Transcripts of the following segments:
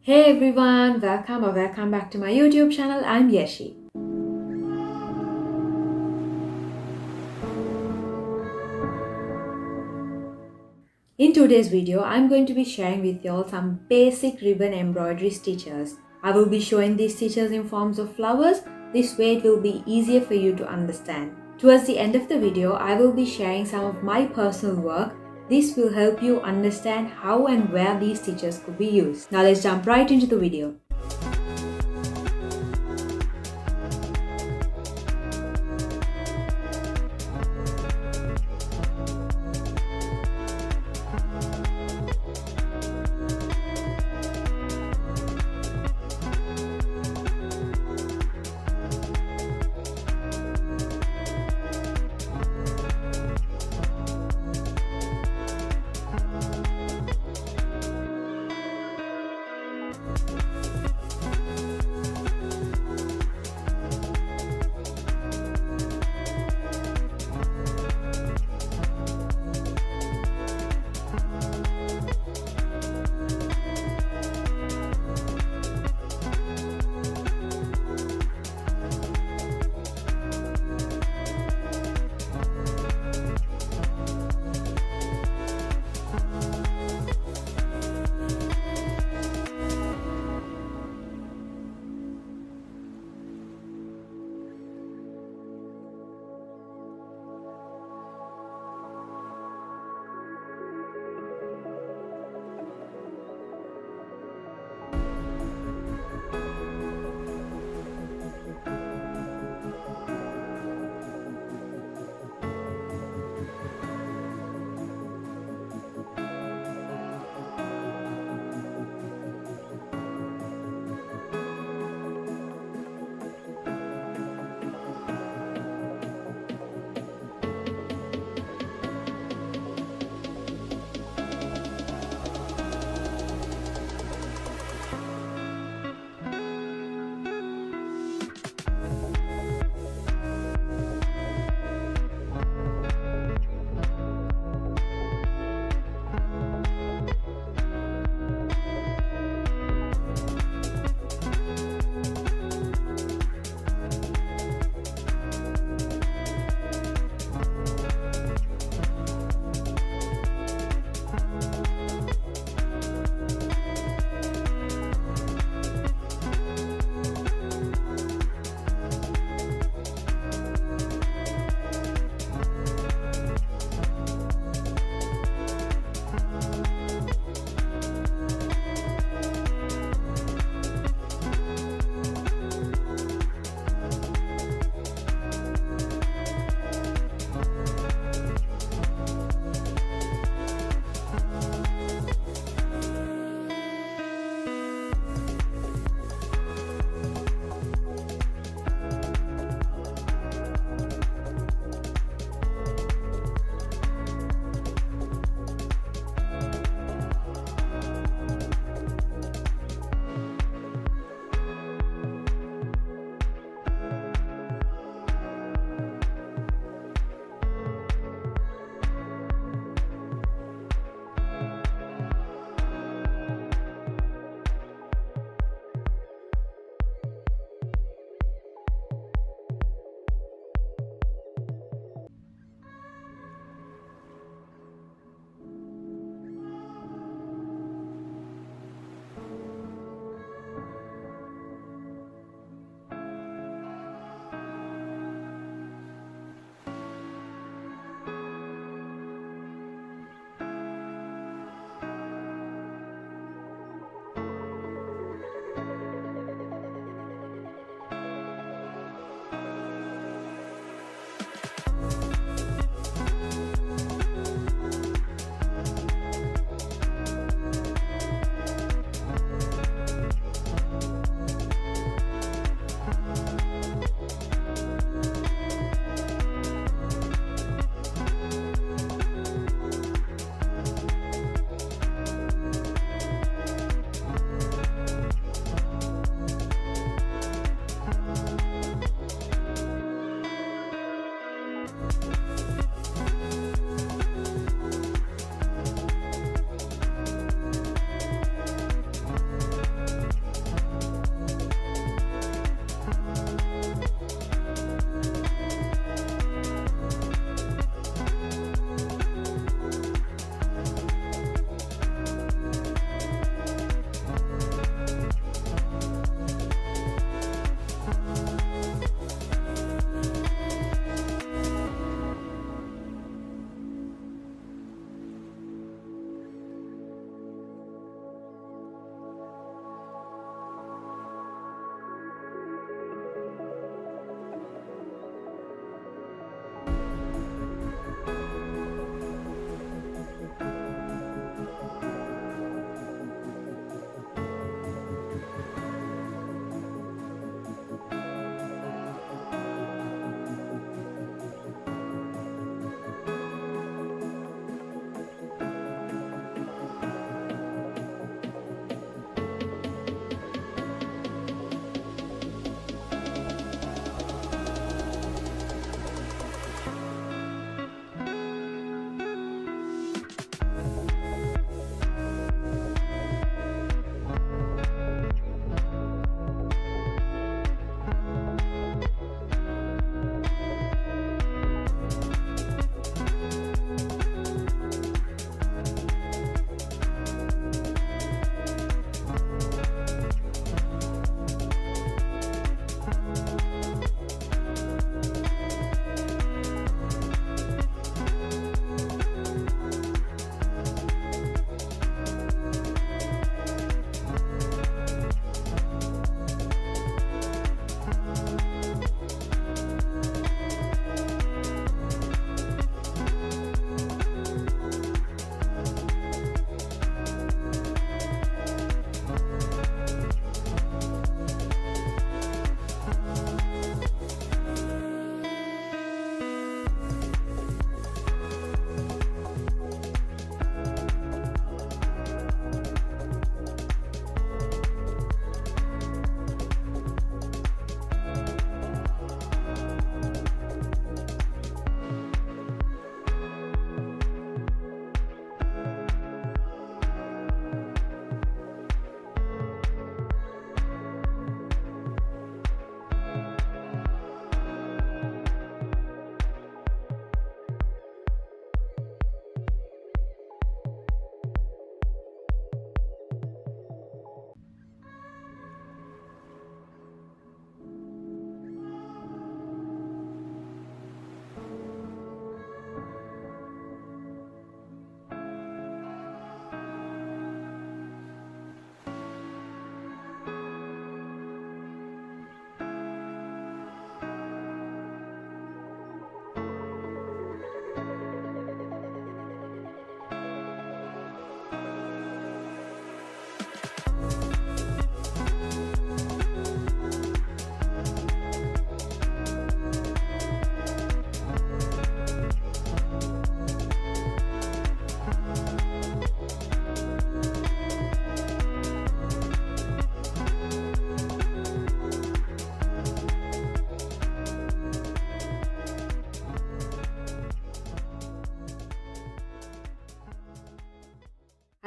Hey everyone, welcome back to my YouTube channel. I'm Yeshi. In today's video, I'm going to be sharing with you all some basic ribbon embroidery stitches. I will be showing these stitches in forms of flowers. This way it will be easier for you to understand. Towards the end of the video, I will be sharing some of my personal work. This will help you understand how and where these stitches could be used. Now let's jump right into the video.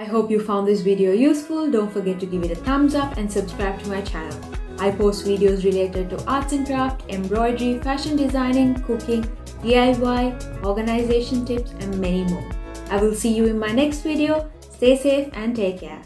I hope you found this video useful. Don't forget to give it a thumbs up and subscribe to my channel. I post videos related to arts and craft, embroidery, fashion designing, cooking, DIY, organization tips and many more. I will see you in my next video. Stay safe and take care.